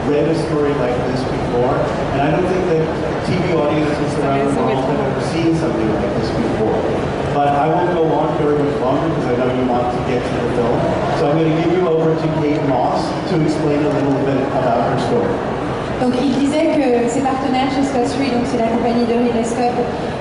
read a story like this before, and I don't think that TV audiences around the world have ever seen something like this before. But I won't go on very much longer because I know you want to get to the film. So I'm going to give you over to Kate Mosse to explain a little bit about her story. Donc il disait que ses partenaires chez Scott Street, donc c'est la compagnie de Ridley Scott,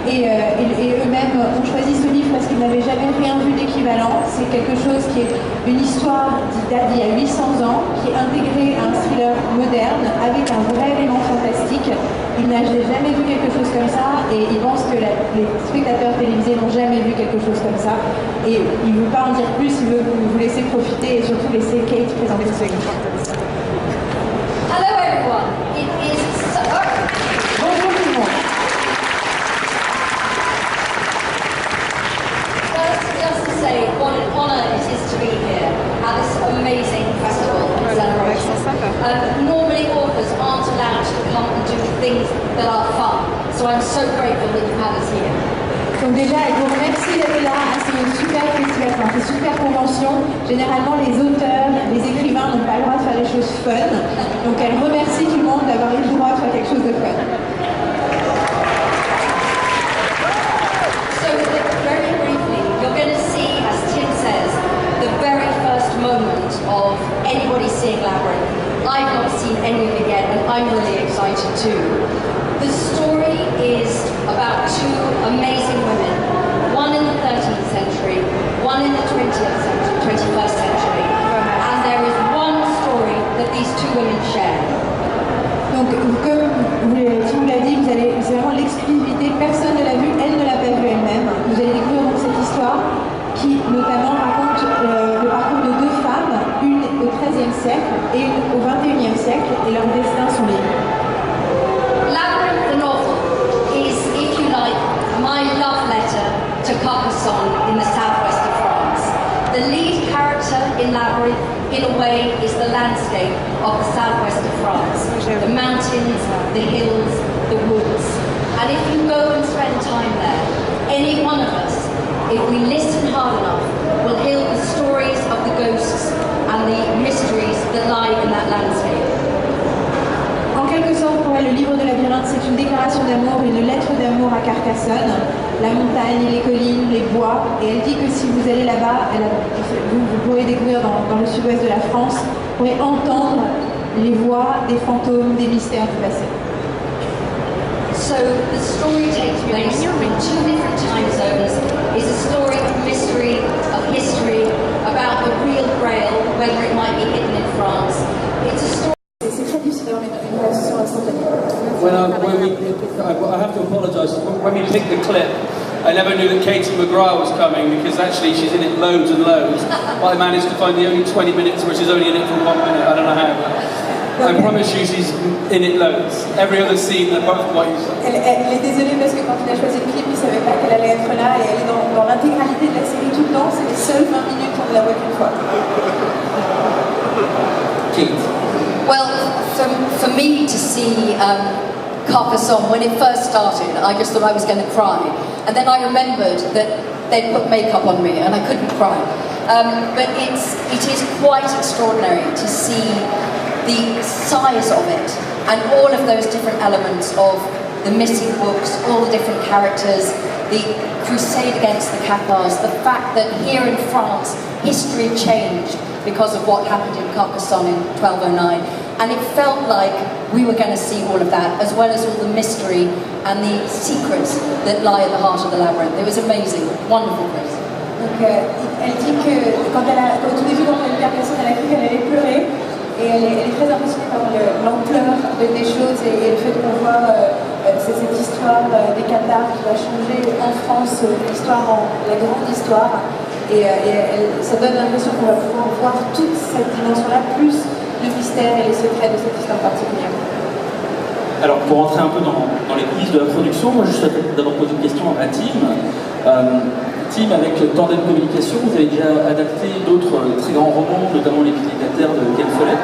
et eux-mêmes ont choisi ce livre parce qu'ils n'avaient jamais rien vu d'équivalent. C'est quelque chose qui est une histoire qui date d'il y a 800 ans, qui est intégrée à un thriller moderne avec un vrai élément fantastique. Il n'a jamais vu quelque chose comme ça et il pense que les spectateurs télévisés n'ont jamais vu quelque chose comme ça. Et il ne veut pas en dire plus, il veut vous laisser profiter et surtout laisser Kate présenter ce livre. Hello everyone, it is so... Bonjour tout le monde. First, just to say what an honour it is to be here at this amazing festival and celebration. Normally authors aren't allowed to come and do things that are fun, so I'm so grateful that you've had us here. Donc déjà, elle vous remercie d'être là, c'est une super festival, enfin, c'est une super convention. Généralement, les auteurs, les écrivains n'ont pas le droit de faire des choses fun. Donc elle remercie tout le monde d'avoir eu le droit de faire quelque chose de fun. So very briefly, you're going to see, as Tim says, the very first moment of anybody seeing Labyrinth. I've not seen any of it yet, and I'm really excited too. The story is about two amazing women, one in the 13th century, one in the 20th century, 21st century, and there is one story that these two women share. Donc, comme Tim l'a dit, c'est vraiment l'exclusivité, personne ne l'a vue, elle ne l'a pas vue elle-même. Vous allez découvrir donc cette histoire qui notamment raconte le parcours de deux femmes, une au XIIIe siècle et une au XXIe siècle, et leurs destins sont liés. Labyrinth, the novel, is, if you like, my love letter to Carcassonne in the southwest of France. The lead character in Labyrinth, in a way, is the landscape of the southwest of France. The mountains, the hills, the woods. And if you go and spend time there, any one of us, if we listen hard enough, will hear the stories of the ghosts and the mysteries that lie in that landscape. En quelque sorte, pour elle, le livre de Labyrinthe, c'est une déclaration d'amour, une lettre d'amour à Carcassonne, la montagne, les collines, les bois. Et elle dit que si vous allez là-bas, vous pourrez découvrir dans le sud-ouest de la France, vous pourrez entendre les voix des fantômes, des mystères du passé. So the story takes place in two different time zones. It's a story of mystery, of history, about the real grail, whether it might be hidden in France. It's a story. I have to apologise. When we picked the clip, I never knew that Katie McGrath was coming because actually she's in it loads and loads. But I managed to find the only 20 minutes where she's only in it for 1 minute. I don't know how. But I promise you she's in it loads. Every other scene, apart from what you said. Elle est désolée parce que quand il a choisi le clip, il ne savait pas qu'elle allait être là et elle est dans l'intégralité de la série tout le temps. C'est les seules 20 minutes où on ne la voit qu'une fois. Kate. Well, for me to see Carcassonne, when it first started, I just thought I was going to cry. And then I remembered that they'd put makeup on me and I couldn't cry. But it is quite extraordinary to see the size of it and all of those different elements of the missing books, all the different characters, the crusade against the Cathars, the fact that here in France history changed because of what happened in Carcassonne in 1209, and it felt like we were going to see all of that, as well as all the mystery and the secrets that lie at the heart of the labyrinth. It was amazing, wonderful place. Donc, elle dit que au tout début, quand elle vit Carcassonne, elle a cru qu'elle allait pleurer, et elle est très impressionnée par l'ampleur des choses et le fait qu'on voit cette histoire des Cathares qui va changer en France la grande histoire. Et ça donne l'impression qu'on va pouvoir voir toute cette dimension-là, plus le mystère et les secrets de cette histoire particulière. Alors, pour rentrer un peu dans les coulisses de la production, moi je souhaiterais d'abord poser une question à Tim. Tim, avec Tandem Communication, vous avez déjà adapté d'autres très grands romans, notamment Les Piliers de la Terre de Ken Follett.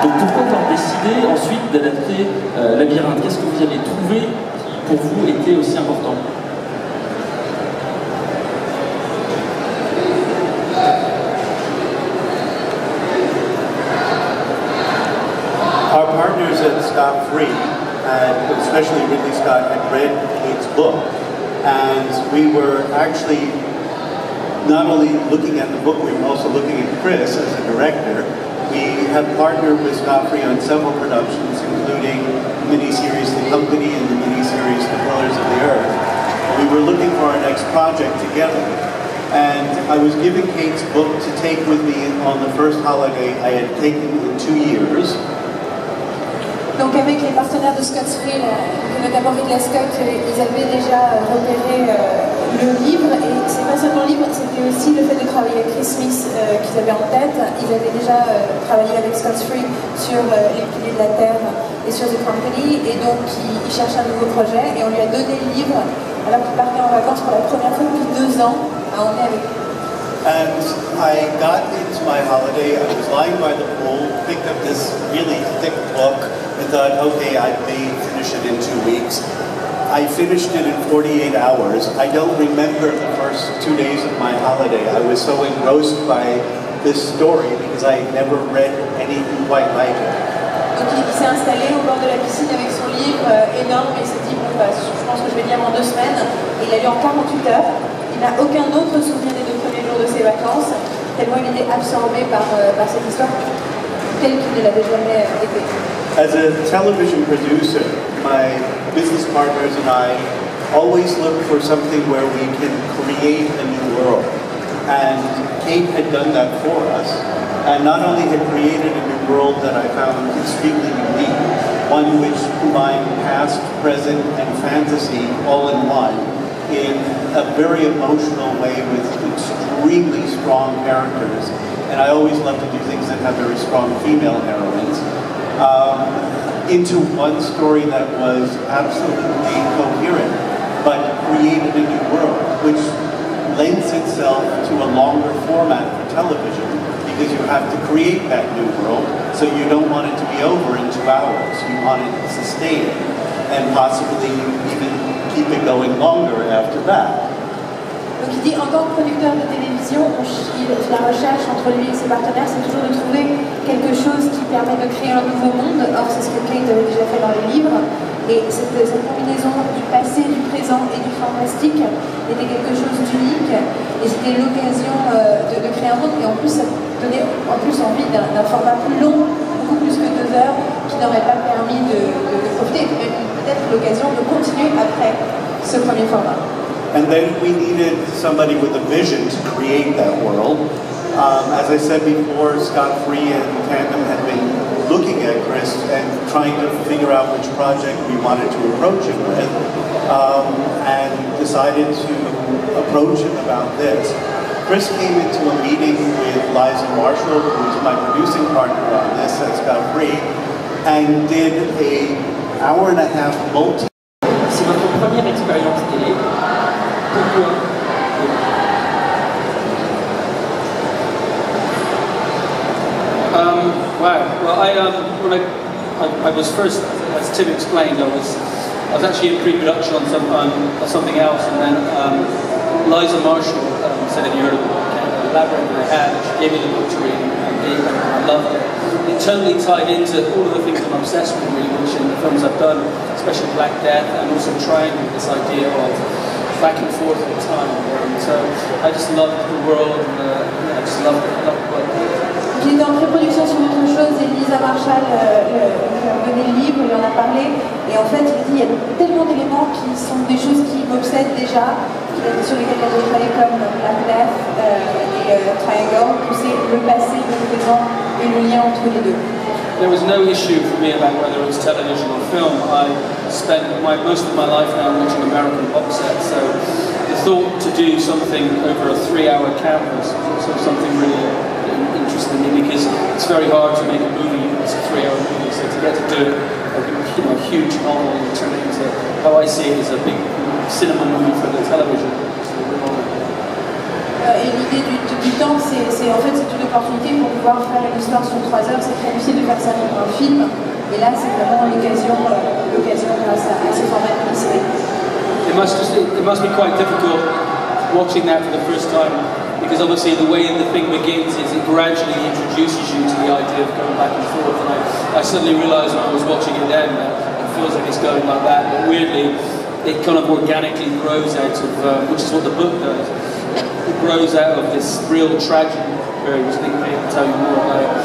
Donc pourquoi avoir décidé ensuite d'adapter Labyrinthe? Qu'est-ce que vous avez trouvé qui, pour vous, était aussi important? Our that Scott Free, and especially Ridley Scott, had read Kate's book. And we were actually not only looking at the book, we were also looking at Chris as a director. We have partnered with Scott Free on several productions, including the miniseries The Company and the miniseries The Pillars of the Earth. We were looking for our next project together. And I was given Kate's book to take with me on the first holiday I had taken in 2 years. Donc avec les partenaires de Scott Free, notamment Ridley Scott, ils avaient déjà repéré le livre, et c'est pas seulement le livre, c'était aussi le fait de travailler avec Chris Smith qu'ils avaient en tête. Ils avaient déjà travaillé avec Scott Free sur Les Piliers de la Terre et sur The Company, et donc ils cherchent un nouveau projet, et on lui a donné le livre alors qu'il partait en vacances pour la première fois depuis 2 ans à emmener avec lui. And I got into my holiday, I was lying by the pool, picked up this really thick book, and thought, okay, I may finish it in 2 weeks. I finished it in 48 hours. I don't remember the first 2 days of my holiday. I was so engrossed by this story because I had never read anything quite like it. Donc il s'est installé au bord de la piscine avec son livre énorme, et il s'est dit, bon, bah, je pense que je vais lire en 2 semaines. Et il a lu en 48 heures. Il n'a aucun autre souvenir des 2 premiers jours de ses vacances, tellement il était absorbé par cette histoire telle qu'il ne l'avait jamais été. As a television producer, my business partners and I always look for something where we can create a new world. And Kate had done that for us, and not only had created a new world that I found extremely unique, one which combined past, present, and fantasy all in one, in a very emotional way with extremely strong characters. And I always love to do things that have very strong female heroines. Into one story that was absolutely coherent, but created a new world, which lends itself to a longer format for television, because you have to create that new world, so you don't want it to be over in 2 hours. You want it to sustain and possibly even keep it going longer after that. Donc il dit, en tant que producteur de télévision, la recherche entre lui et ses partenaires, c'est toujours de trouver quelque chose qui permet de créer un nouveau monde. Or, c'est ce que Kate avait déjà fait dans les livres. Et cette combinaison du passé, du présent et du fantastique était quelque chose d'unique. Et c'était l'occasion de créer un monde. Et en plus, ça donnait envie d'un format plus long, beaucoup plus que 2 heures, qui n'aurait pas permis de profiter. Et peut-être l'occasion de continuer après ce premier format. And then we needed somebody with a vision to create that world. As I said before, Scott Free and Tandem had been looking at Chris and trying to figure out which project we wanted to approach him with, and decided to approach him about this. Chris came into a meeting with Liza Marshall, who is my producing partner on this, at Scott Free, and did a hour-and-a-half multi. C'est votre première expérience télé. Pourquoi? Wow. Well, when I was first, as Tim explained, I was actually in pre-production on something else, and then Liza Marshall said, "Have you heard of the Labyrinth?" And I had. She gave me the book to read, and I loved it. It totally tied into all of the things I'm obsessed with, really, which in the films I've done, especially Black Death, and also Triangle, this idea of back and forth all the time. And so I just loved the world, and I just loved it. Il était en pré-production sur autre chose, et Lisa Marshall lui a donné le livre, il en a parlé, et en fait il dit il y a tellement d'éléments qui sont des choses qui m'obsèdent déjà, sur lesquelles il a travaillé comme Black Death et Triangle, que c'est le passé, le présent et le lien entre les deux. There was no issue for me about whether it was television or film. I spent most of my life now watching American box sets, so the thought to do something over a 3-hour canvas was also something really interesting me, because it's very hard to make a movie. It's a 3-hour movie, so to get to do it, a huge novel and turn it into, how I see it, as a big cinema movie for the television. Et l'idée du temps, c'est en fait c'est une opportunité pour pouvoir faire une histoire sur 3 heures. C'est très difficile de faire ça pour un film, et là c'est vraiment l'occasion grâce à ces formats de série. It must be quite difficult watching that for the first time because obviously the way the thing begins is it gradually introduces you to the idea of going back and forth, and I suddenly realised when I was watching it then that it feels like it's going like that, but weirdly it kind of organically grows out of, which is what the book does, it grows out of this real tragedy, which I think they can tell you more about,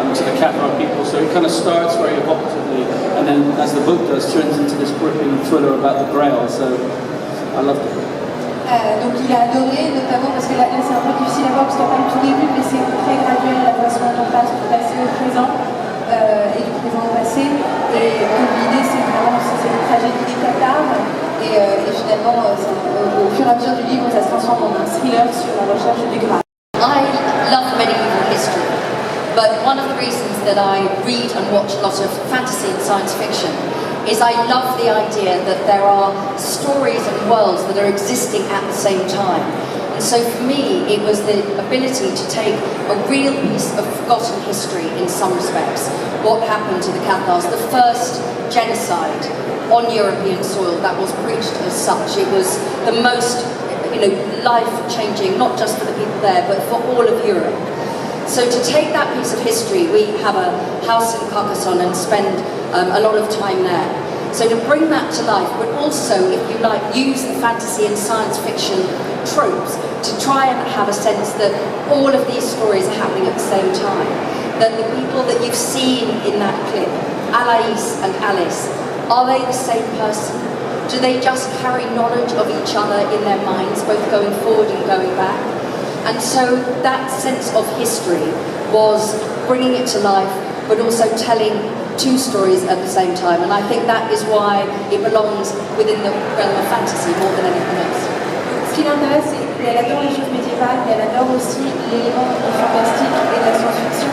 to the Cathar people, so it kind of starts very evocatively, and then as the book does, turns into this gripping thriller about the Grail, so I loved it. Donc il a adoré, notamment parce que là c'est un peu difficile à voir parce qu'il n'y a pas le tout début, mais c'est très graduel la façon dont on passe du passé au présent et du présent au passé. Et donc l'idée c'est vraiment c'est une tragédie des Cathares et finalement au fur et à mesure du livre ça se transforme en un thriller sur la recherche du Graal. I love medieval history, but one of the reasons that I read and watch a lot of fantasy and science fiction is I love the idea that there are stories and worlds that are existing at the same time. And so for me, it was the ability to take a real piece of forgotten history in some respects. What happened to the Cathars, the first genocide on European soil that was preached as such. It was the most, life-changing, not just for the people there, but for all of Europe. So to take that piece of history, we have a house in Carcassonne and spend a lot of time there. So to bring that to life, but also, if you like, use the fantasy and science fiction tropes to try and have a sense that all of these stories are happening at the same time. That the people that you've seen in that clip, Alaïs and Alice, are they the same person? Do they just carry knowledge of each other in their minds, both going forward and going back? And so that sense of history was bringing it to life, but also telling two stories at the same time. And I think that is why it belongs within the realm of fantasy more than anything else. Ce qui l'intéresse, c'est qu'elle adore les choses médiévales, mais elle adore aussi l'élément fantastique et de la science-fiction,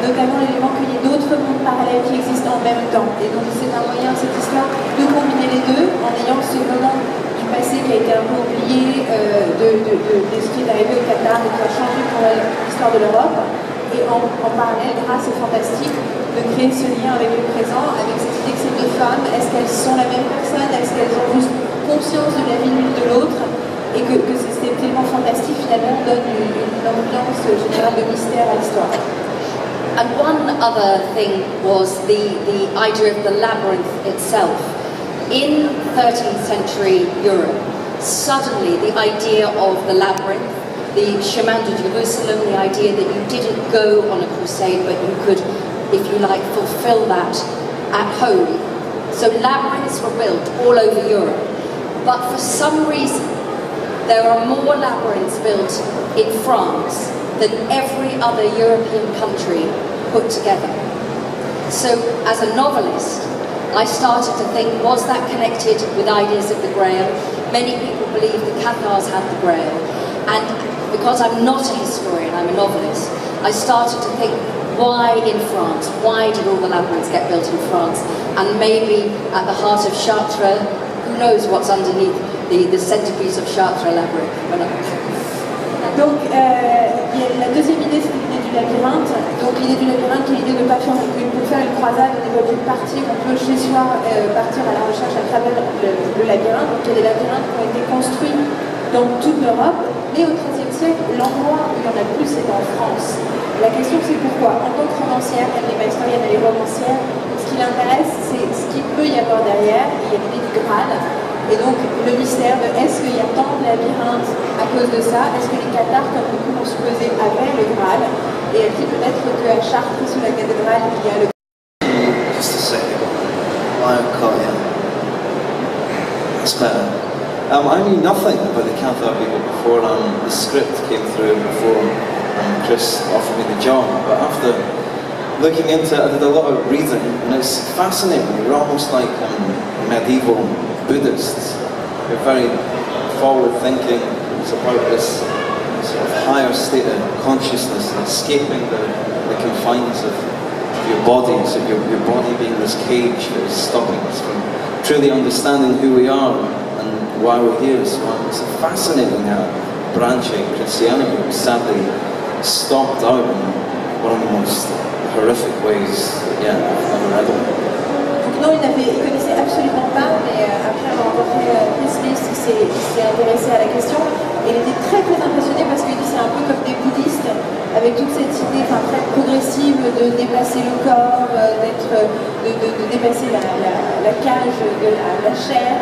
notamment l'élément qu'il y ait d'autres mondes parallèles qui existent en même temps. Et donc c'est un moyen, cette histoire, de combiner les deux en ayant ce moment du passé qui a été un peu oublié, de ce qui est arrivé au Qatar et qui a changé pour l'histoire de l'Europe. Et en parallèle, grâce au fantastique, de créer ce lien avec le présent, avec cette idée que ces deux femmes, est-ce qu'elles sont la même personne, est-ce qu'elles ont juste conscience de la vie l'une de l'autre, et que cet élément fantastique finalement donne une ambiance générale de mystère à l'histoire. And one other thing was the idea of the labyrinth itself. In 13th century Europe, suddenly the idea of the labyrinth, the chemin de Jerusalem, the idea that you didn't go on a crusade, but you could, if you like, fulfill that at home. So labyrinths were built all over Europe. But for some reason, there are more labyrinths built in France than every other European country put together. So as a novelist, I started to think, was that connected with ideas of the Grail? Many people believe the Cathars had the Grail. And because I'm not a historian, I'm a novelist, I started to think, why in France? Why did all the labyrinths get built in France? And maybe at the heart of Chartres, who knows what's underneath the centerpiece of Chartres labyrinth? Donc, la deuxième idée, c'était l'idée du labyrinthe. Donc, l'idée du labyrinthe, qui est l'idée de ne pas faire, pour faire une croisade, on n'est pas obligé de partir, on peut chez soi partir à la recherche à travers le labyrinthe. Donc, il y a des labyrinthes qui ont été construits dans toute l'Europe, mais au XIIIe siècle, l'endroit où il y en a le plus, c'est en France. La question, c'est pourquoi. En tant que romancière, elle n'est pas historienne, elle est romancière. Ce qui l'intéresse, c'est ce qu'il peut y avoir derrière. Il y a l'idée du Graal. Et donc, le mystère de est-ce qu'il y a tant de labyrinthes à cause de ça? Est-ce que les Cathares, comme beaucoup l'ont supposé, avaient le Graal? Et elle dit peut-être qu'à Chartres, sous la cathédrale, il y a le Graal. Just a second. I've got you. That's better. I knew nothing about the Cathar people before the script came through before Chris offered me the job. But after looking into it, I did a lot of reading, and it's fascinating. You're almost like medieval Buddhists. You're very forward-thinking. It's about this sort of higher state of consciousness, escaping the confines of your bodies, of your body being this cage that is stopping us from truly understanding who we are and why we're here. So it's a fascinating branching Christianity, which sadly stopped out in one of the most horrific ways I've ever read of. Non, il connaissait absolument pas, mais après avoir rencontré Chris List, il s'est intéressé à la question et il était très impressionné parce qu'il avec toute cette idée très progressive de déplacer le corps, de déplacer la cage de la chair.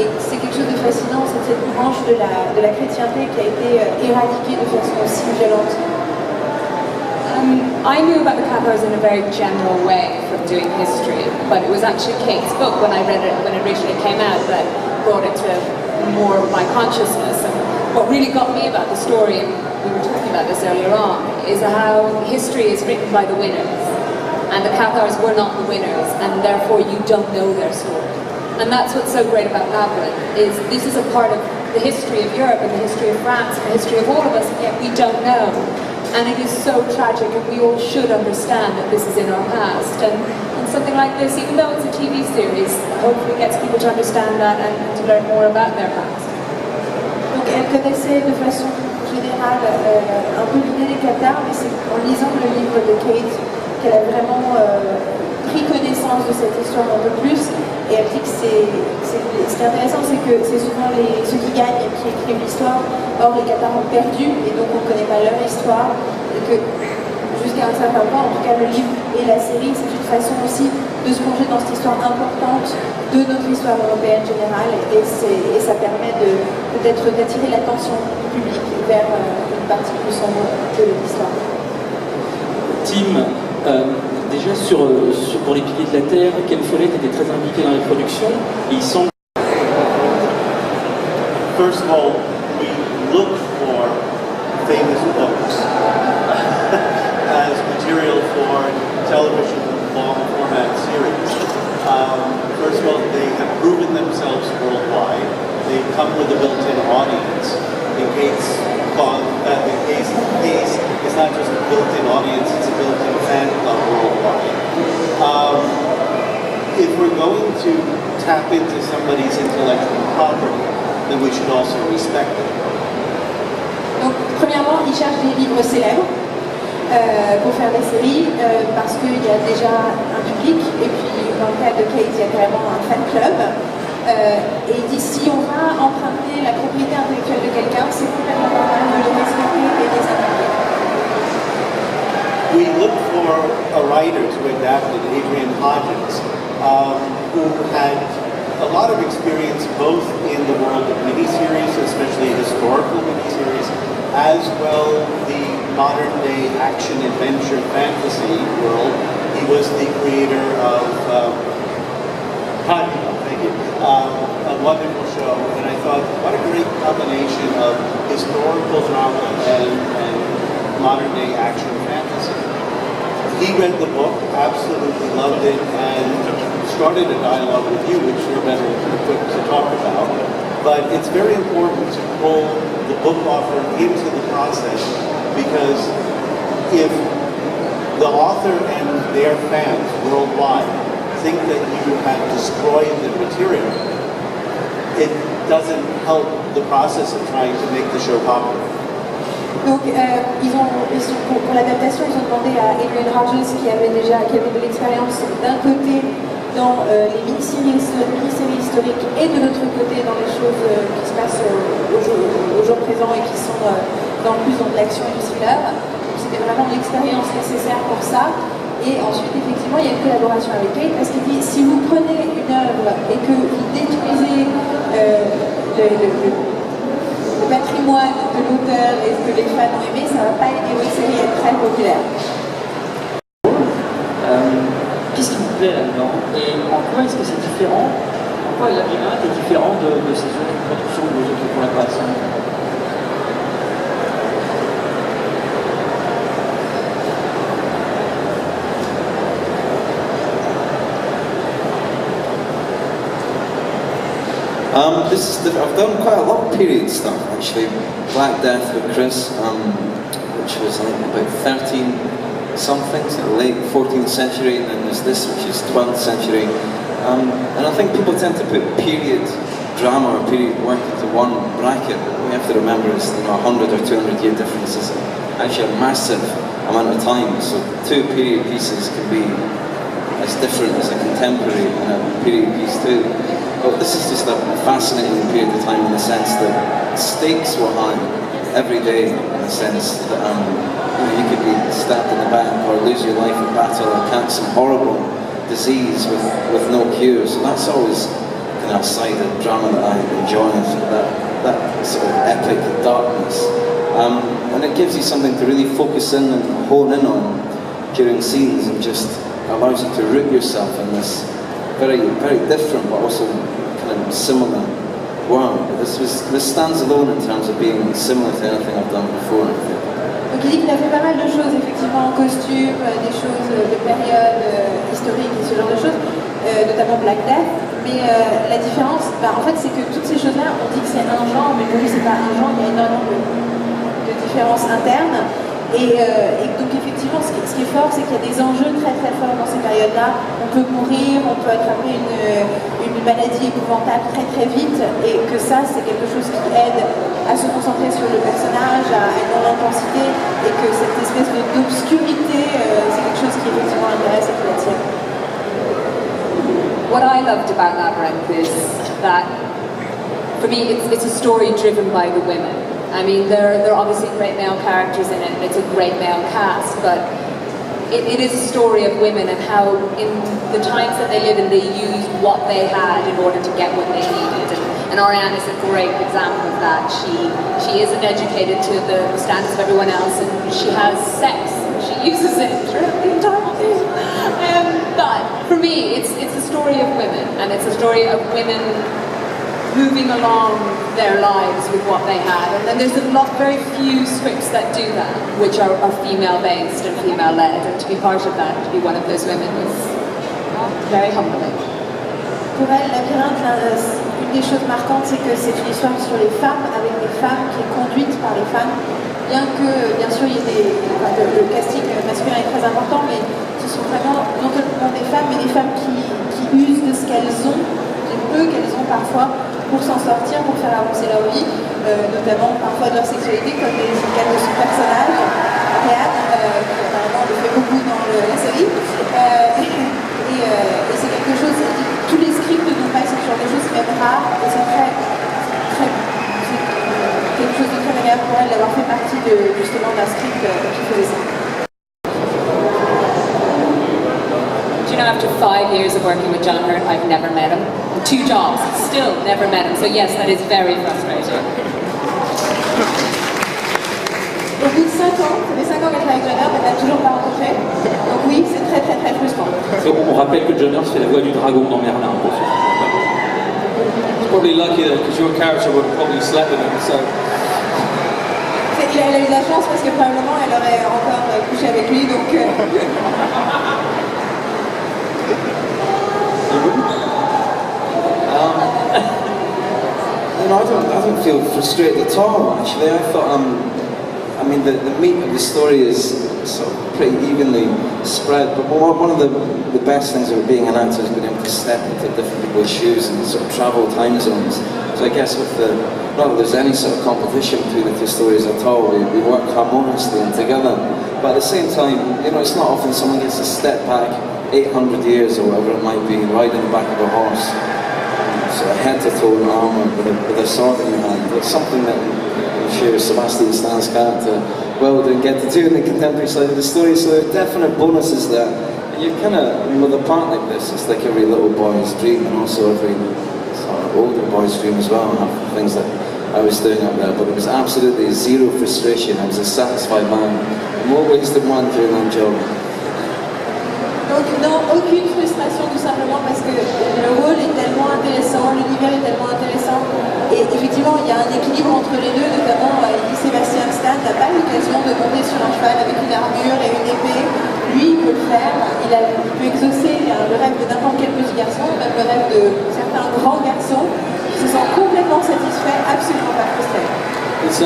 Et c'est quelque chose de fascinant, c'est cette branche de la chrétienté qui a été éradiquée de façon aussi violente. I knew about the Cathars in a very general way from doing history, but it was actually Kate's book when I read it when it originally came out that brought it to more of my consciousness. And what really got me about the story, and we were talking about this earlier on, is how history is written by the winners, and the Cathars were not the winners, and therefore you don't know their story. And that's what's so great about Labyrinth, is this is a part of the history of Europe and the history of France and the history of all of us, and yet we don't know. And it is so tragic, and we all should understand that this is in our past. And something like this, even though it's a TV series, hopefully gets people to understand that and to learn more about their past. Donc elle connaissait de façon générale un peu l'idée des Cathares, mais c'est en lisant le livre de Kate qu'elle a vraiment pris connaissance de cette histoire un peu plus. Et elle dit que ce qui est intéressant, c'est que c'est souvent ceux qui gagnent qui écrivent l'histoire. Or, les Cathares ont perdu, et donc on ne connaît pas leur histoire. Et que jusqu'à un certain point, en tout cas le livre et la série, c'est une façon aussi de se plonger dans cette histoire importante de notre histoire européenne générale. Et ça permet peut-être d'attirer l'attention du public vers une partie plus sombre de l'histoire. Tim, déjà pour les Piliers de la Terre, Ken Follett était très impliqué dans les productions et il semble. First of all, we look for famous books as material for television long format series. First of all, they have proven themselves worldwide. They come with a built-in audience. In case it's not just a built-in audience, it's a built-in fan club worldwide. If we're going to tap into somebody's intellectual property, then we should also respect it. Donc, premièrement, ils cherchent des livres célèbres pour faire des séries parce qu'il y a déjà un public, et puis dans le cas de Kate, il y a carrément un fan club. Et il dit, si on va emprunter la propriété intellectuelle de quelqu'un, c'est complètement normal de les respecter et les adapter. We look for a writer to adapt it, Adrian Hodges, who had a lot of experience both in the world of miniseries, especially historical miniseries, as well the modern-day action-adventure fantasy world. He was the creator of a wonderful show, and I thought, what a great combination of historical drama and modern-day action fantasy. He read the book, absolutely loved it, and started a dialogue with you, which you're better equipped to talk about. But it's very important to pull the book author into the process, because if the author and their fans worldwide think that you have destroyed the material, it doesn't help the process of trying to make the show popular. Donc, pour l'adaptation, ils ont demandé à Adrian Hodges, qui avait de l'expérience d'un côté dans les mini-séries historiques et de l'autre côté dans les choses qui se passent au jour présent et qui sont plus dans de l'action et du thriller. Donc, c'était vraiment l'expérience nécessaire pour ça. Et ensuite, effectivement, il y a une collaboration avec Kate, parce qu'il dit, si vous prenez une œuvre et que vous détruisez le patrimoine de l'auteur et ce que les fans ont aimé, ça ne va pas aider votre série à être très populaire. Qu'est-ce qui vous plaît là-dedans et en quoi est-ce que c'est différent? En quoi Labyrinth est différent de ces autres productions, de vos autres collaborations? I've done quite a lot of period stuff actually. Black Death with Chris, which was I think about 13 something, so late 14th century, and then there's this which is 12th century. And I think people tend to put period drama or period work into one bracket. What we have to remember is 100 or 200 year difference is actually a massive amount of time. So two period pieces can be as different as a contemporary and a period piece too. But this is just a fascinating period of time in the sense that stakes were high. every day in a sense. That, you could be stabbed in the back or lose your life in battle or catch some horrible disease with no cure. So that's always kind of a side of drama that I enjoy, that sort of epic darkness. And it gives you something to really focus in and hone in on during scenes, and just allows you to root yourself in this very, very different but also kind of similar world. This stands alone in terms of being similar to anything I've done before, I think. Donc il dit qu'il a fait pas mal de choses, effectivement, en costume, des choses de période historique et ce genre de choses, notamment Black Death. Mais la différence, en fait, c'est que toutes ces choses-là, on dit que c'est un genre, mais pour lui, c'est pas un genre, il y a énormément de différences internes. Et donc effectivement, ce qui est fort, c'est qu'il y a des enjeux très très forts dans ces périodes-là. On peut mourir, on peut attraper une maladie épouvantable très très vite, et que ça, c'est quelque chose qui aide à se concentrer sur le personnage, à être dans l'intensité, et que cette espèce d'obscurité, c'est quelque chose qui effectivement intéresse et qui l'attire. What I loved about Labyrinth is that, for me, it's a story driven by the women. I mean, there are obviously great male characters in it, and it's a great male cast, but it is a story of women and how, in the times that they live in, they used what they had in order to get what they needed. And Ariane is a great example of that. She isn't educated to the standards of everyone else, and she has sex. She uses it throughout the entire thing. But for me, it's a story of women, and it's a story of women moving along their lives with what they have. And there's very few scripts that do that, which are female-based and female-led, and to be part of that, to be one of those women, was very humbling. Pour elle, Labyrinthe, une des choses marquantes, c'est que c'est une histoire sur les femmes, avec des femmes qui est conduite par les femmes. Bien que, bien sûr, le casting masculin est très important, mais ce sont vraiment non seulement des femmes, mais des femmes qui usent de ce qu'elles ont, du peu qu'elles ont parfois, pour s'en sortir, pour faire avancer leur vie, notamment parfois de leur sexualité, comme c'est le cas de son personnage, Ariane, qui apparemment le fait beaucoup dans la série. Et c'est quelque chose, tous les scripts n'ont pas ce genre de choses, c'est même rare, et c'est quelque chose de très agréable pour elle d'avoir fait partie justement d'un script qui faisait ça. You know, after 5 years of working with John Hurt, I've never met him. 2 jobs, still never met him. So yes, that is very frustrating. Au bout de 5 ans, ça fait 5 ans qu'elle travaille avec John Hurt, elle n'a toujours pas rencontré. Donc oui, c'est très très très frustrant. On rappelle que John Hurt fait la voix du dragon dans Merlin. It's probably lucky though, because your character would have probably slept with him, so... Elle a eu de la chance parce que probablement elle aurait encore couché avec lui, donc... I don't feel frustrated at all, actually. I thought, I mean, the meat of the story is sort of pretty evenly spread, but one of the best things about being an actor is being able to step into different people's shoes and sort of travel time zones. So I guess with not that there's any sort of competition between the two stories at all, we work harmoniously and together. But at the same time, you know, it's not often someone gets to step back 800 years or whatever it might be, riding the back of a horse, sort of head to toe in armour with a sword in your hand. It's something that I'm sure Sebastian Stan's character didn't get to do in the contemporary side of the story, so there are definite bonuses there. And you kind of, I mean, with a part like this, it's like every little boy's dream, and also every sort of older boy's dream as well, and have things that I was doing up there, but it was absolutely zero frustration. I was a satisfied man in more ways than one during that job. Donc non, aucune frustration, tout simplement parce que le rôle est tellement intéressant, l'univers est tellement intéressant, et effectivement il y a un équilibre entre les deux, notamment Sébastien Stan n'a pas l'occasion de monter sur un cheval avec une armure et une épée. Lui il peut le faire, il peut exaucer le rêve de n'importe quel petit garçon, même le rêve de certains grands garçons qui se sentent complètement satisfaits, absolument pas frustrés. It's,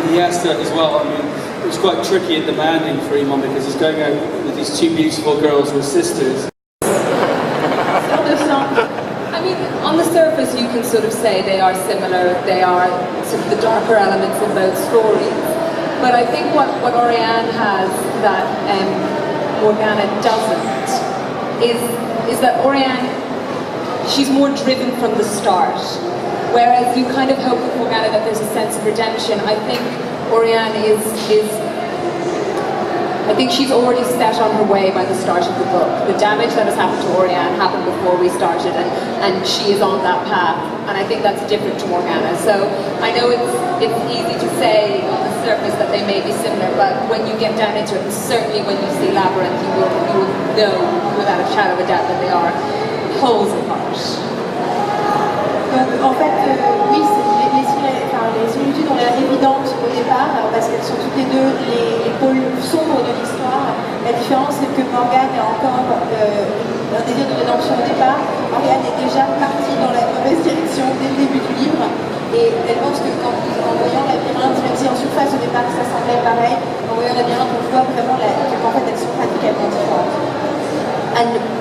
he has to as well, I mean, it was quite tricky and demanding for Emun because he's going out with these 2 beautiful girls who are sisters. I mean, on the surface you can sort of say they are similar, they are sort of the darker elements in both stories. But I think what Oriane has that Morgana doesn't is that Oriane, she's more driven from the start. Whereas you kind of hope with Morgana that there's a sense of redemption. I think Oriane is I think she's already set on her way by the start of the book. The damage that has happened to Oriane happened before we started, and she is on that path. And I think that's different to Morgana. So I know it's easy to say on the surface that they may be similar, but when you get down into it, and certainly when you see Labyrinth, you will know without a shadow of a doubt that they are poles apart. Donc en fait, oui, les similitudes ont l'air évidentes au départ parce qu'elles sont toutes les deux les pôles sombres de l'histoire. La différence c'est que Morgane a encore un désir de rédemption au départ. Oriane est déjà partie dans la mauvaise direction dès le début du livre et elle pense que en voyant Labyrinthe, même si en surface au départ ça semblait pareil, en voyant Labyrinthe on voit vraiment qu'en fait elles sont radicalement différentes. And